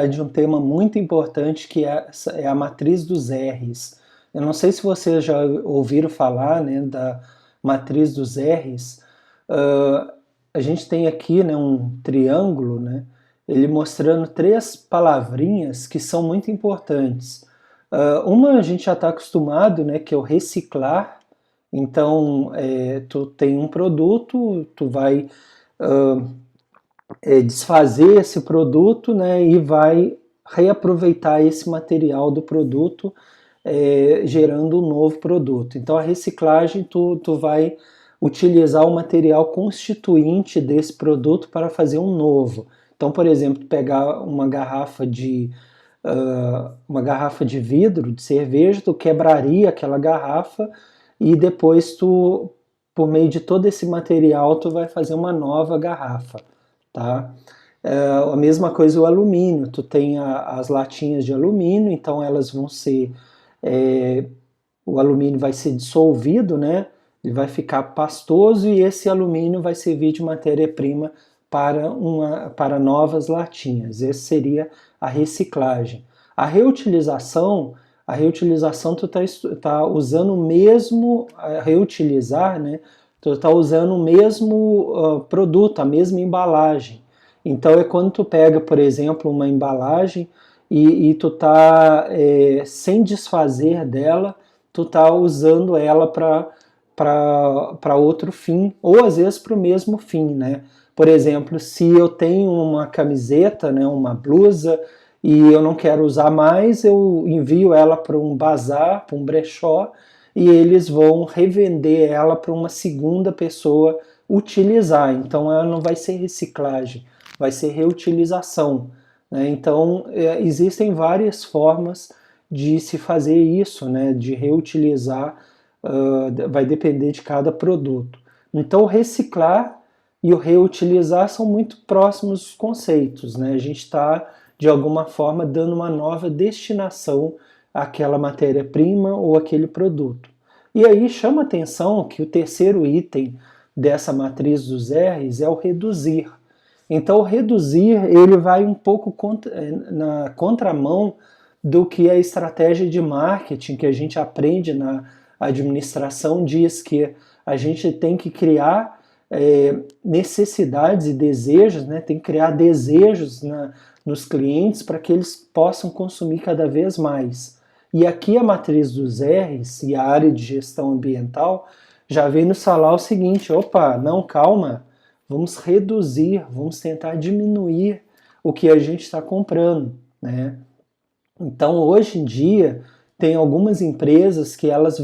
de um tema muito importante que é a matriz dos R's. Eu não sei se vocês já ouviram falar, né, da matriz dos R's. A gente tem aqui, né, um triângulo, né, ele mostrando três palavrinhas que são muito importantes. Uma a gente já está acostumado, né, que é o reciclar. Então, tu tem um produto, tu vai desfazer esse produto, né, e vai reaproveitar esse material do produto, gerando um novo produto. Então a reciclagem, tu vai utilizar o material constituinte desse produto para fazer um novo. Então, por exemplo, pegar uma garrafa de vidro de cerveja, tu quebraria aquela garrafa e depois tu, por meio de todo esse material, tu vai fazer uma nova garrafa, tá? A mesma coisa o alumínio, tu tem as latinhas de alumínio, então elas vão ser, o alumínio vai ser dissolvido, né? Ele vai ficar pastoso e esse alumínio vai servir de matéria-prima para novas latinhas. Essa seria a reciclagem. A reutilização tu tá usando o mesmo, reutilizar, né? Tu tá usando o mesmo produto, a mesma embalagem. Então é quando tu pega, por exemplo, uma embalagem e tu tá sem desfazer dela, tu tá usando ela para outro fim, ou às vezes para o mesmo fim, né? Por exemplo, se eu tenho uma camiseta, né, uma blusa, e eu não quero usar mais, eu envio ela para um bazar, para um brechó, e eles vão revender ela para uma segunda pessoa utilizar. Então ela não vai ser reciclagem, vai ser reutilização, né? Então existem várias formas de se fazer isso, né, de reutilizar, vai depender de cada produto. Então, o reciclar e o reutilizar são muito próximos dos conceitos, né? A gente está, de alguma forma, dando uma nova destinação àquela matéria-prima ou aquele produto. E aí chama atenção que o terceiro item dessa matriz dos R's é o reduzir. Então, o reduzir, ele vai um pouco na contramão do que a estratégia de marketing que a gente aprende na administração diz, que a gente tem que criar necessidades e desejos, né? Tem que criar desejos nos clientes para que eles possam consumir cada vez mais. E aqui a matriz dos R's e a área de gestão ambiental já vem nos falar o seguinte: opa, não, calma, vamos reduzir, vamos tentar diminuir o que a gente está comprando, né? Então, hoje em dia, tem algumas empresas que elas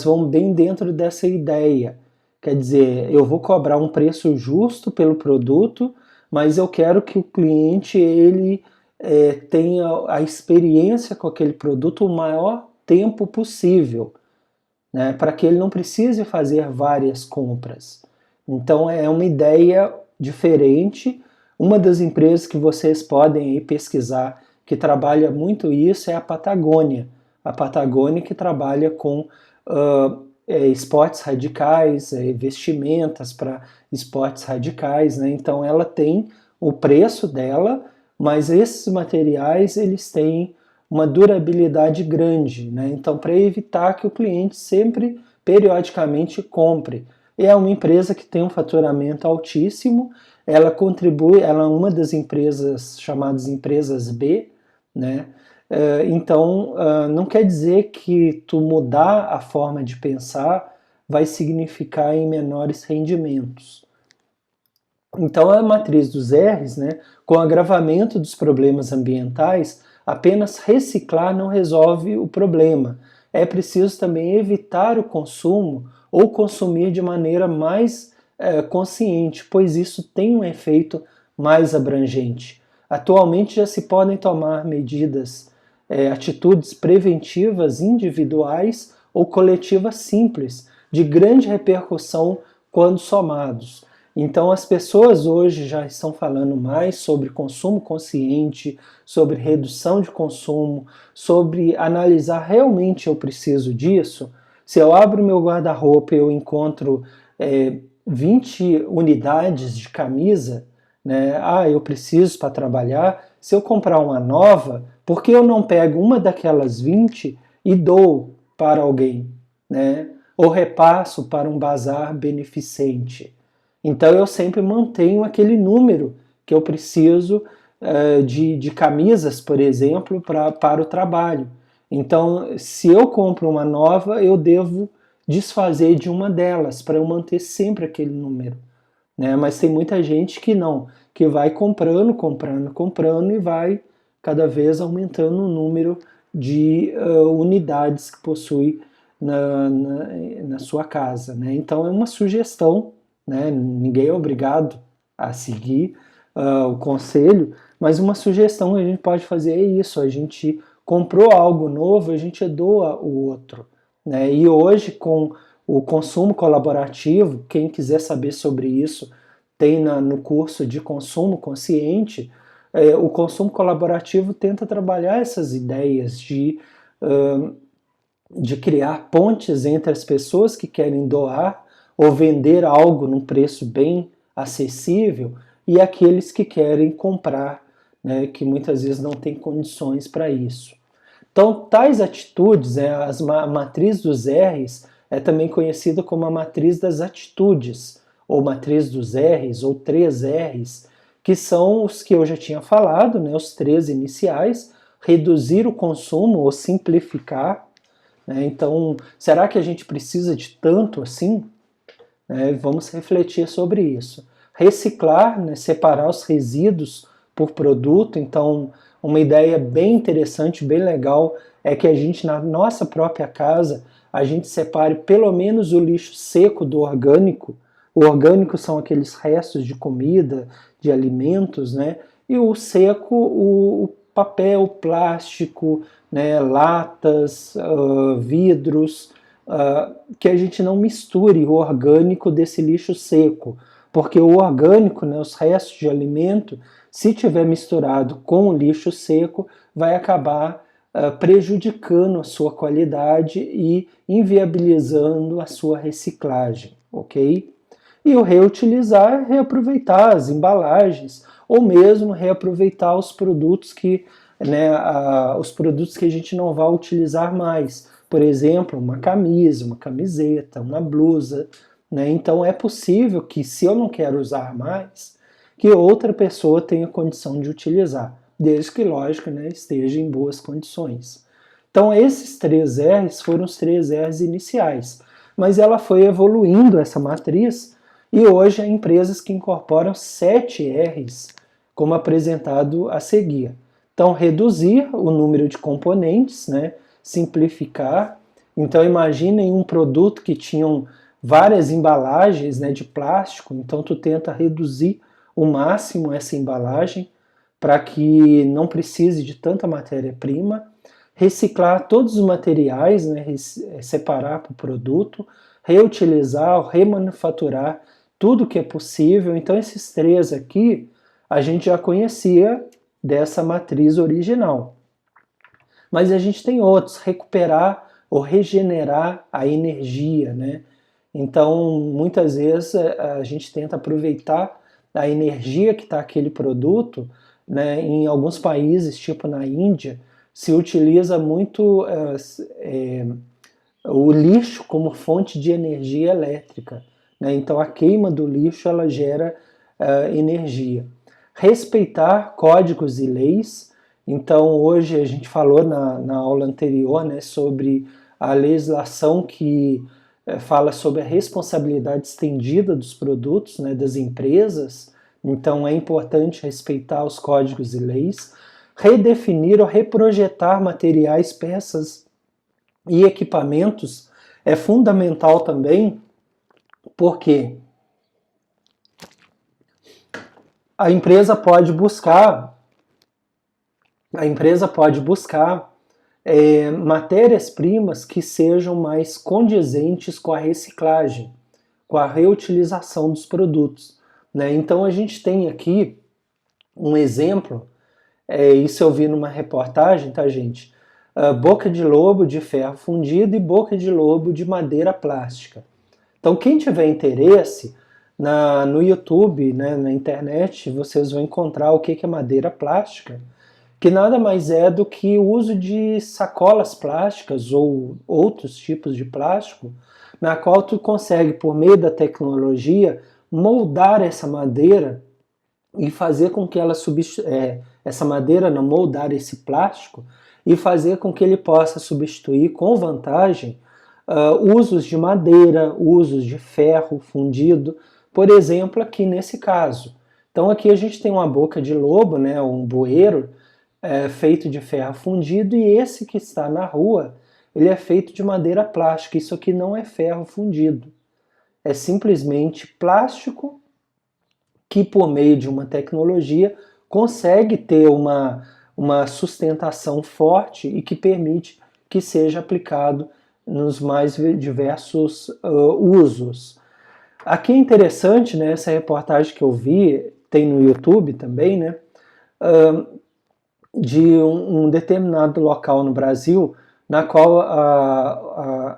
vão bem dentro dessa ideia. Quer dizer, eu vou cobrar um preço justo pelo produto, mas eu quero que o cliente ele tenha a experiência com aquele produto o maior tempo possível, né, para que ele não precise fazer várias compras. Então é uma ideia diferente. Uma das empresas que vocês podem aí pesquisar que trabalha muito isso é a Patagônia. A Patagônia que trabalha com esportes radicais, vestimentas para esportes radicais, né? Então ela tem o preço dela, mas esses materiais eles têm uma durabilidade grande, né? Então, para evitar que o cliente sempre, periodicamente, compre. E é uma empresa que tem um faturamento altíssimo, ela contribui, ela é uma das empresas chamadas empresas B, né? Então, não quer dizer que tu mudar a forma de pensar vai significar em menores rendimentos. Então, a matriz dos R's, né, com o agravamento dos problemas ambientais, apenas reciclar não resolve o problema. É preciso também evitar o consumo ou consumir de maneira mais consciente, pois isso tem um efeito mais abrangente. Atualmente já se podem tomar medidas, atitudes preventivas individuais ou coletivas simples, de grande repercussão quando somados. Então as pessoas hoje já estão falando mais sobre consumo consciente, sobre redução de consumo, sobre analisar realmente eu preciso disso. Se eu abro meu guarda-roupa e eu encontro 20 unidades de camisa, né? Eu preciso para trabalhar. se eu comprar uma nova, por que eu não pego uma daquelas 20 e dou para alguém, né? Ou repasso para um bazar beneficente? Então eu sempre mantenho aquele número que eu preciso de camisas, por exemplo, para o trabalho. Então, se eu compro uma nova, eu devo desfazer de uma delas para eu manter sempre aquele número, né? Mas tem muita gente que não, que vai comprando e vai cada vez aumentando o número de unidades que possui na sua casa, né? Então é uma sugestão, né? Ninguém é obrigado a seguir o conselho, mas uma sugestão que a gente pode fazer é isso: a gente comprou algo novo, a gente doa o outro, né? E hoje, com o consumo colaborativo, quem quiser saber sobre isso, tem no curso de consumo consciente. O consumo colaborativo tenta trabalhar essas ideias de criar pontes entre as pessoas que querem doar ou vender algo num preço bem acessível e aqueles que querem comprar, né, que muitas vezes não têm condições para isso. Então, tais atitudes, a matriz dos R's é também conhecida como a matriz das atitudes, ou matriz dos R's, ou 3 R's, que são os que eu já tinha falado, né, os 3 iniciais: reduzir o consumo ou simplificar, né? Então, será que a gente precisa de tanto assim? Vamos refletir sobre isso. Reciclar, né, separar os resíduos por produto. Então, uma ideia bem interessante, bem legal, é que a gente, na nossa própria casa, a gente separe pelo menos o lixo seco do orgânico. O orgânico são aqueles restos de comida, de alimentos, né? E o seco, o papel, plástico, né, latas, vidros, que a gente não misture o orgânico desse lixo seco, porque o orgânico, né, os restos de alimento, se tiver misturado com o lixo seco, vai acabar prejudicando a sua qualidade e inviabilizando a sua reciclagem, ok? E o reutilizar é reaproveitar as embalagens, ou mesmo reaproveitar os produtos os produtos que a gente não vai utilizar mais. Por exemplo, uma camisa, uma camiseta, uma blusa, né? Então é possível que, se eu não quero usar mais, que outra pessoa tenha condição de utilizar, desde que, lógico, né, esteja em boas condições. Então esses 3 R's foram os 3 R's iniciais, mas ela foi evoluindo essa matriz e hoje há empresas que incorporam 7 R's, como apresentado a seguir. Então, reduzir o número de componentes, né? Simplificar. Então, imaginem um produto que tinham várias embalagens, né, de plástico, então tu tenta reduzir o máximo essa embalagem para que não precise de tanta matéria-prima. Reciclar todos os materiais, né, separar para o produto, reutilizar, remanufaturar tudo que é possível. Então esses 3 aqui a gente já conhecia dessa matriz original. Mas a gente tem outros: recuperar ou regenerar a energia, né? Então, muitas vezes a gente tenta aproveitar a energia que está aquele produto, né? Em alguns países, tipo na Índia, se utiliza muito o lixo como fonte de energia elétrica, né? Então, a queima do lixo ela gera energia. Respeitar códigos e leis. Então, hoje a gente falou na aula anterior, né, sobre a legislação que fala sobre a responsabilidade estendida dos produtos, né, das empresas. Então, é importante respeitar os códigos e leis. Redefinir ou reprojetar materiais, peças e equipamentos é fundamental também, porque a empresa pode buscar matérias-primas que sejam mais condizentes com a reciclagem, com a reutilização dos produtos, né? Então a gente tem aqui um exemplo, isso eu vi numa reportagem, tá, gente? Boca de lobo de ferro fundido e boca de lobo de madeira plástica. Então quem tiver interesse, no YouTube, né, na internet, vocês vão encontrar o que é madeira plástica que nada mais é do que o uso de sacolas plásticas ou outros tipos de plástico, na qual tu consegue, por meio da tecnologia, moldar essa madeira e fazer com que ela essa madeira não moldar esse plástico e fazer com que ele possa substituir com vantagem usos de madeira, usos de ferro fundido, por exemplo, aqui nesse caso. Então aqui a gente tem uma boca de lobo, né, um bueiro feito de ferro fundido, e esse que está na rua, ele é feito de madeira plástica. Isso aqui não é ferro fundido, é simplesmente plástico que, por meio de uma tecnologia, consegue ter uma sustentação forte e que permite que seja aplicado nos mais diversos usos. Aqui é interessante, né, essa reportagem que eu vi, tem no YouTube também, né, de um determinado local no Brasil, na qual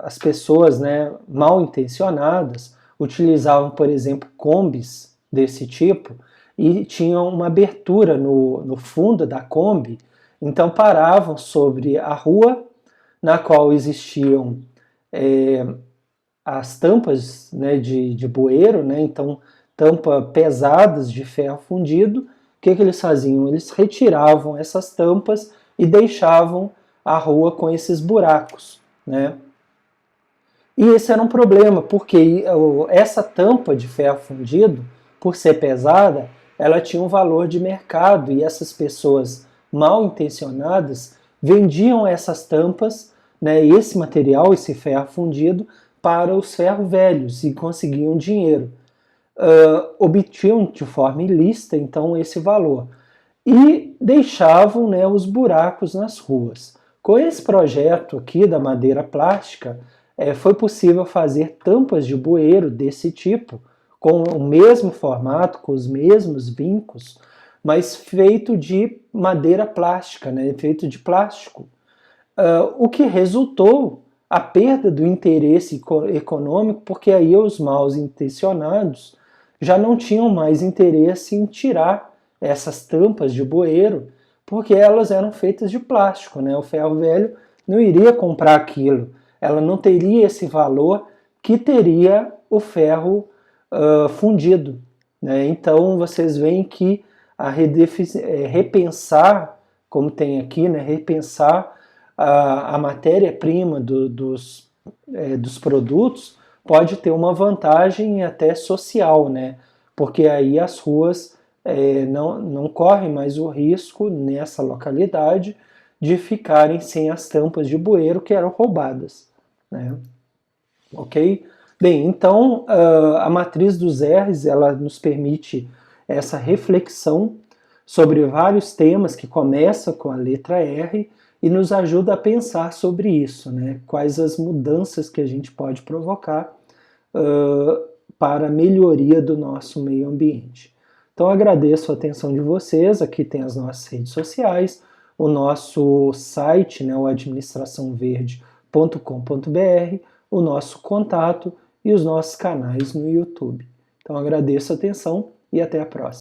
as pessoas, né, mal intencionadas utilizavam, por exemplo, combis desse tipo e tinham uma abertura no fundo da Kombi, então paravam sobre a rua na qual existiam as tampas, né, de bueiro, né, então tampa pesadas de ferro fundido. O que eles faziam? Eles retiravam essas tampas e deixavam a rua com esses buracos, né? E esse era um problema, porque essa tampa de ferro fundido, por ser pesada, ela tinha um valor de mercado, e essas pessoas mal intencionadas vendiam essas tampas, né, esse material, esse ferro fundido, para os ferros velhos e conseguiam dinheiro. Obtinham de forma ilícita, então, esse valor. E deixavam, né, os buracos nas ruas. Com esse projeto aqui da madeira plástica, foi possível fazer tampas de bueiro desse tipo, com o mesmo formato, com os mesmos vincos, mas feito de madeira plástica, né, feito de plástico. O que resultou a perda do interesse econômico, porque aí os mal intencionados já não tinham mais interesse em tirar essas tampas de bueiro, porque elas eram feitas de plástico, né? O ferro velho não iria comprar aquilo, ela não teria esse valor que teria o ferro fundido, né? Então vocês veem que repensar, como tem aqui, né? Repensar a matéria-prima dos produtos pode ter uma vantagem até social, né? Porque aí as ruas não correm mais o risco nessa localidade de ficarem sem as tampas de bueiro que eram roubadas, né? Ok? Bem, então a matriz dos R's, ela nos permite essa reflexão sobre vários temas que começam com a letra R e nos ajuda a pensar sobre isso, né? Quais as mudanças que a gente pode provocar para a melhoria do nosso meio ambiente. Então agradeço a atenção de vocês, aqui tem as nossas redes sociais, o nosso site, né, o administraçãoverde.com.br, o nosso contato e os nossos canais no YouTube. Então agradeço a atenção e até a próxima.